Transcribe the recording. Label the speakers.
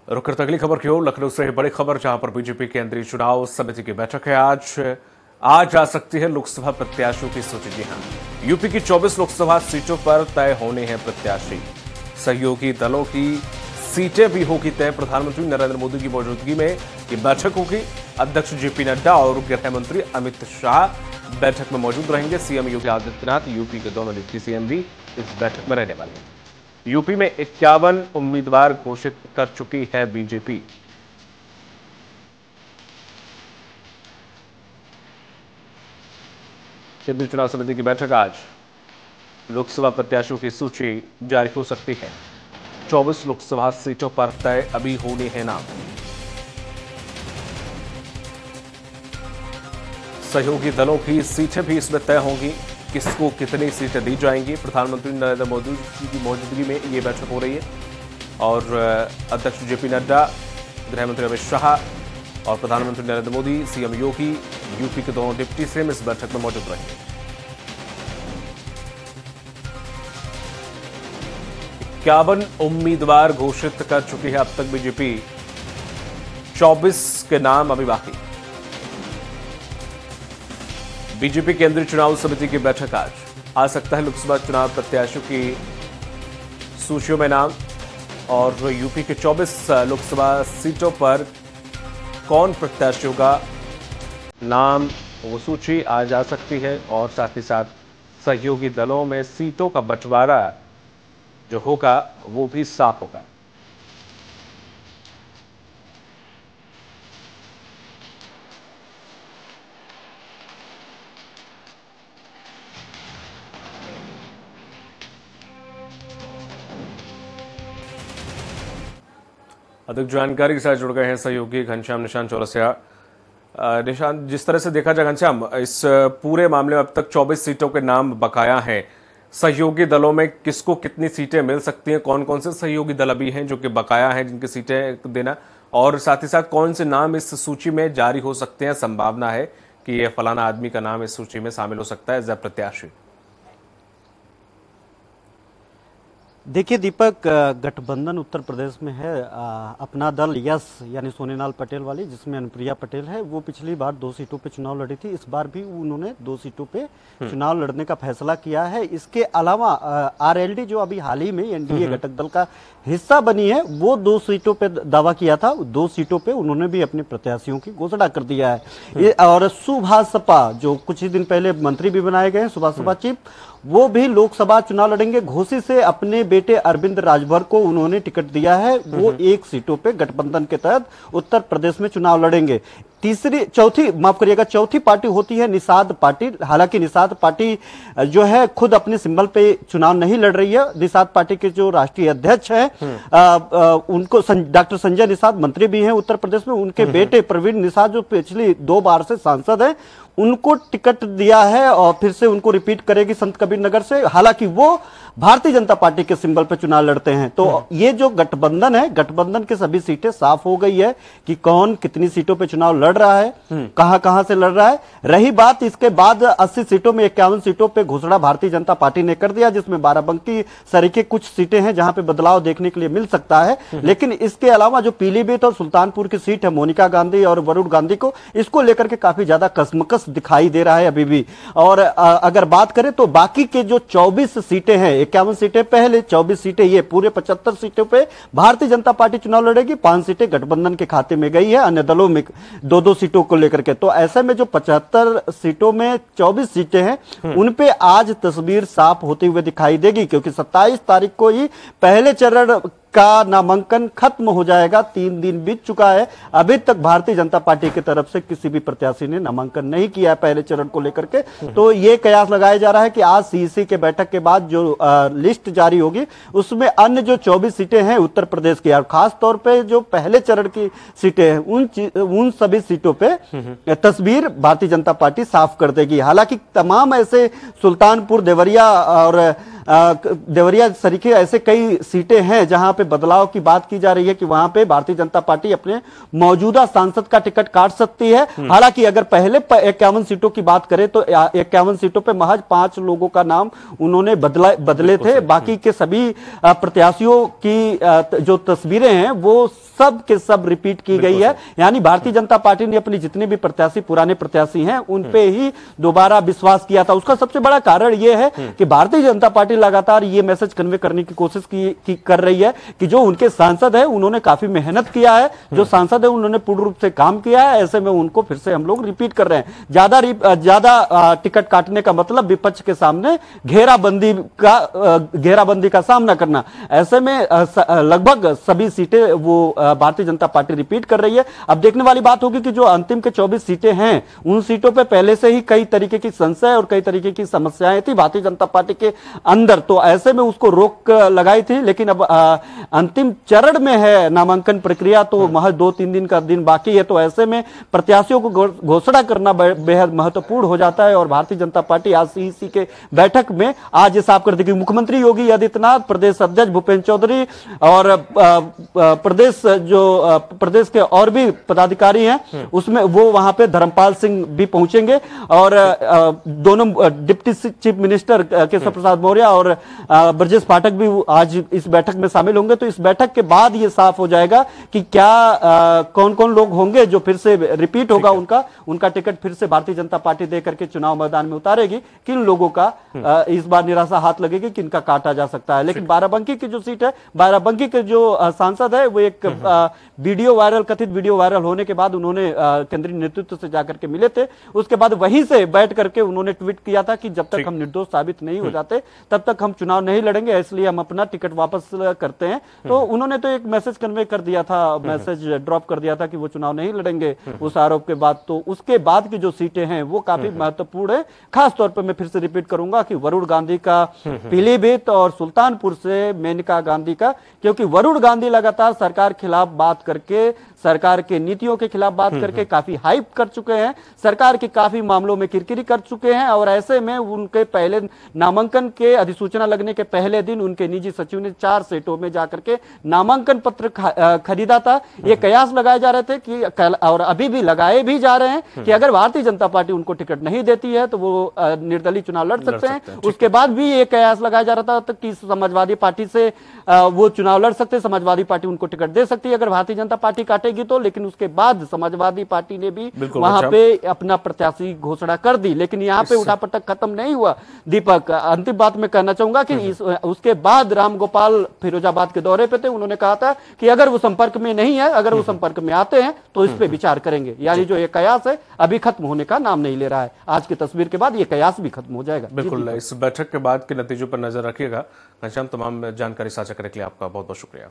Speaker 1: रुक करते अगली खबर की ओर। लखनऊ से बड़ी खबर, जहां पर बीजेपी केंद्रीय चुनाव समिति की बैठक है। आज आ सकती है लोकसभा प्रत्याशियों की सूची। जी हां, यूपी की 24 लोकसभा सीटों पर तय होने हैं प्रत्याशी। सहयोगी दलों की सीटें भी होगी तय। प्रधानमंत्री नरेंद्र मोदी की मौजूदगी में ये बैठक होगी। अध्यक्ष जेपी नड्डा और गृह मंत्री अमित शाह बैठक में मौजूद रहेंगे। सीएम योगी आदित्यनाथ, यूपी के दोनों डिप्टी सीएम भी इस बैठक में रहने वाले हैं। यूपी में 51 उम्मीदवार घोषित कर चुकी है बीजेपी। केंद्रीय चुनाव समिति की बैठक आज। लोकसभा प्रत्याशियों की सूची जारी हो सकती है। 24 लोकसभा सीटों पर तय अभी होने हैं नाम। सहयोगी दलों की सीटें भी इसमें तय होंगी। किसको कितनी सीटें दी जाएंगी। प्रधानमंत्री नरेंद्र मोदी की मौजूदगी में ये बैठक हो रही है और अध्यक्ष जेपी नड्डा, गृह मंत्री अमित शाह और प्रधानमंत्री नरेंद्र मोदी, सीएम योगी, यूपी के दोनों डिप्टी सीएम इस बैठक में मौजूद रहेंगे। 51 उम्मीदवार घोषित कर चुकी है अब तक बीजेपी। 24 के नाम अभी बाकी। बीजेपी केंद्रीय चुनाव समिति की बैठक आज। आ सकता है लोकसभा चुनाव प्रत्याशियों की सूचियों में नाम और यूपी के 24 लोकसभा सीटों पर कौन प्रत्याशियों का नाम, वो सूची आज आ सकती है। और साथ ही साथ सहयोगी दलों में सीटों का बंटवारा जो होगा वो भी साफ होगा। अधिक जानकारी के साथ जुड़ गए हैं सहयोगी घनश्याम निशांत चौरसिया। निशांत, जिस तरह से देखा जाए घनश्याम, इस पूरे मामले में अब तक 24 सीटों के नाम बकाया हैं। सहयोगी दलों में किसको कितनी सीटें मिल सकती हैं, कौन कौन से सहयोगी दल अभी हैं जो कि बकाया हैं जिनकी सीटें देना, और साथ ही साथ कौन से नाम इस सूची में जारी हो सकते हैं, संभावना है कि यह फलाना आदमी का नाम इस सूची में शामिल हो सकता है एज ए प्रत्याशी।
Speaker 2: देखिए दीपक, गठबंधन उत्तर प्रदेश में है। अपना दल यस यानी सोनेलाल पटेल वाली, जिसमें अनुप्रिया पटेल है, वो पिछली बार 2 सीटों पे चुनाव लड़ी थी। इस बार भी उन्होंने 2 सीटों पे चुनाव लड़ने का फैसला किया है। इसके अलावा आरएलडी जो अभी हाल ही में एनडीए घटक दल का हिस्सा बनी है, वो 2 सीटों पे दावा किया था। 2 सीटों पे उन्होंने भी अपने प्रत्याशियों की घोषणा कर दिया है। और सुभाषपा, जो कुछ ही दिन पहले मंत्री भी बनाए गए हैं, सुभाषपा चीफ, वो भी लोकसभा चुनाव लड़ेंगे। घोसी से अपने बेटे अरविंद राजभर को उन्होंने टिकट दिया है। वो 1 सीटों पे गठबंधन के तहत उत्तर प्रदेश में चुनाव लड़ेंगे। चौथी पार्टी होती है निषाद पार्टी। हालांकि निषाद पार्टी जो है खुद अपने सिंबल पे चुनाव नहीं लड़ रही है। निषाद पार्टी के जो राष्ट्रीय अध्यक्ष हैं उनको डॉक्टर संजय निषाद मंत्री भी हैं उत्तर प्रदेश में। उनके बेटे प्रवीण निषाद जो पिछली 2 बार से सांसद हैं, उनको टिकट दिया है और फिर से उनको रिपीट करेगी संत कबीर नगर से। हालांकि वो भारतीय जनता पार्टी के सिंबल पर चुनाव लड़ते हैं। तो ये जो गठबंधन है, गठबंधन की सभी सीटें साफ हो गई है कि कौन कितनी सीटों पे चुनाव लड़ रहा है, कहां से लड़ रहा है। रही बात इसके बाद 80 सीटों में 51 सीटों पे घोषणा भारतीय जनता पार्टी ने कर दिया, जिसमें बाराबंकी सरीखे कुछ सीटें हैं जहां पे बदलाव देखने के लिए मिल सकता है। लेकिन इसके अलावा जो पीलीभीत और सुल्तानपुर की सीट है, मोनिका गांधी और वरुण गांधी को, इसको लेकर के काफी ज्यादा कसमकस दिखाई दे रहा है अभी भी। और अगर बात करें तो बाकी के जो 24 सीटें हैं, 51 सीटें पहले, 24 सीटें ये, पूरे 75 सीटों पे भारतीय जनता पार्टी चुनाव लड़ेगी। 5 सीटें गठबंधन के खाते में गई है, अन्य दलों में 2-2 सीटों को लेकर के। तो ऐसे में जो 75 सीटों में 24 सीटें हैं, उन पे आज तस्वीर साफ होते हुए दिखाई देगी, क्योंकि 27 तारीख को ही पहले चरण का नामांकन खत्म हो जाएगा। 3 दिन बीत चुका है, अभी तक भारतीय जनता पार्टी की तरफ से किसी भी प्रत्याशी ने नामांकन नहीं किया है पहले चरण को लेकर के। तो ये कयास लगाया जा रहा है कि आज सीईसी के बैठक के बाद जो लिस्ट जारी होगी, उसमें अन्य जो 24 सीटें हैं उत्तर प्रदेश की, और खास तौर पे जो पहले चरण की सीटें हैं, उन सभी सीटों पे तस्वीर भारतीय जनता पार्टी साफ कर देगी। हालांकि तमाम ऐसे सुल्तानपुर, देवरिया और देवरिया सरीखे ऐसे कई सीटें हैं जहां पे बदलाव की बात की जा रही है कि वहां पे भारतीय जनता पार्टी अपने मौजूदा सांसद का टिकट काट सकती है। हालांकि अगर पहले 51 सीटों की बात करें तो 51 सीटों पे महज 5 लोगों का नाम उन्होंने बदले थे। बाकी के सभी प्रत्याशियों की जो तस्वीरें हैं वो सब के सब रिपीट की गई है। यानी भारतीय जनता पार्टी ने अपने जितने भी प्रत्याशी पुराने प्रत्याशी हैं उन पे ही दोबारा विश्वास किया था। उसका सबसे बड़ा कारण यह है कि भारतीय जनता पार्टी लगातार ये मैसेज कन्वे करने की कोशिश कर रही है कि जो उनके सांसद है उन्होंने काफी मेहनत किया है, जो सांसद है उन्होंने पूर्ण रूप से काम किया है, ऐसे में उनको फिर से हम लोग रिपीट कर रहे हैं। ज्यादा टिकट काटने का मतलब विपक्ष के सामने घेराबंदी का सामना करना। ऐसे में लगभग सभी सीटें वो भारतीय जनता पार्टी रिपीट कर रही है। अब देखने वाली बात होगी कि जो अंतिम के 24 सीटें हैं उन सीटों पे पहले से ही कई तरीके की संशय और कई तरीके की समस्याएं थी भारतीय जनता पार्टी के अंदर, तो ऐसे में उसको रोक लगाई थी। लेकिन अब अंतिम चरण में है नामांकन प्रक्रिया, तो महज 2-3 दिन का दिन बाकी है, तो ऐसे में प्रत्याशियों को घोषणा करना बेहद महत्वपूर्ण हो जाता है। और भारतीय जनता पार्टी आज सीईसी के बैठक में आज ये साफ कर देगी। मुख्यमंत्री योगी आदित्यनाथ, प्रदेश अध्यक्ष भूपेंद्र चौधरी और प्रदेश के और भी पदाधिकारी हैं उसमें वो वहां पे धर्मपाल सिंह भी पहुंचेंगे और दोनों deputy chief minister Keshav Prasad Maurya और ब्रजेश पाठक भी आज इस बैठक में शामिल होंगे। तो इस बैठक के बाद ये साफ हो जाएगा कि क्या कौन कौन लोग होंगे जो फिर से रिपीट होगा उनका टिकट फिर से भारतीय जनता पार्टी दे करके चुनाव मैदान में उतारेगी। किन लोगों का इस बार निराशा हाथ लगेगी, किनका काटा जा सकता है। लेकिन बाराबंकी की जो सीट है, बाराबंकी के जो सांसद है वो एक कथित वीडियो वायरल होने के बाद उन्होंने केंद्रीय नेतृत्व से जाकर के मिले थे। उसके बाद वहीं से बैठ करके उन्होंने ट्वीट किया था कि जब तक हम निर्दोष साबित नहीं हो जाते तब तक हम चुनाव नहीं लड़ेंगे, इसलिए हम अपना टिकट वापस करते हैं। तो उन्होंने तो एक मैसेज कन्वे कर दिया था, मैसेज ड्रॉप कर दिया था कि वो चुनाव नहीं लड़ेंगे उस आरोप के बाद। तो उसके बाद की जो सीटें हैं वो काफी महत्वपूर्ण है। खास तौर पर मैं फिर से रिपीट करूंगा कि वरुण गांधी का पीलीभीत और सुल्तानपुर से मेनका गांधी का, क्योंकि वरुण गांधी लगातार सरकार खिलाफ बात करके, सरकार के नीतियों के खिलाफ बात करके काफी हाइप कर चुके हैं, सरकार के काफी मामलों में किरकिरी कर चुके हैं। और ऐसे में उनके पहले नामांकन के अधिसूचना लगने के पहले दिन उनके निजी सचिव ने 4 सेटों में जाकर के नामांकन पत्र खरीदा था। ये कयास लगाए जा रहे थे कि और अभी भी लगाए भी जा रहे हैं कि अगर भारतीय जनता पार्टी उनको टिकट नहीं देती है तो वो निर्दलीय चुनाव लड़ सकते हैं। उसके बाद भी ये कयास लगाया जा रहा था कि समाजवादी पार्टी से वो चुनाव लड़ सकते, समाजवादी पार्टी उनको टिकट दे सकती है अगर भारतीय जनता पार्टी काटेगी तो। लेकिन उसके बाद समाजवादी पार्टी ने भी वहां पे अपना प्रत्याशी घोषणा कर दी। लेकिन यहाँ पे उठापटक खत्म नहीं हुआ। दीपक, अंतिम बात मैं कहना चाहूंगा कि उसके बाद रामगोपाल फिरोजाबाद के दौरे पे थे, उन्होंने कहा था कि अगर वो संपर्क में नहीं है, अगर वो संपर्क में आते हैं तो इस पे विचार करेंगे। यानी जो ये कयास है अभी खत्म होने का नाम नहीं ले रहा है। आज की तस्वीर के बाद ये कयास भी खत्म हो जाएगा।
Speaker 1: बिल्कुल, इस बैठक के बाद के नतीजों पर नजर रखिएगा। घनश्याम, तमाम जानकारी साझा करने के लिए आपका बहुत बहुत शुक्रिया।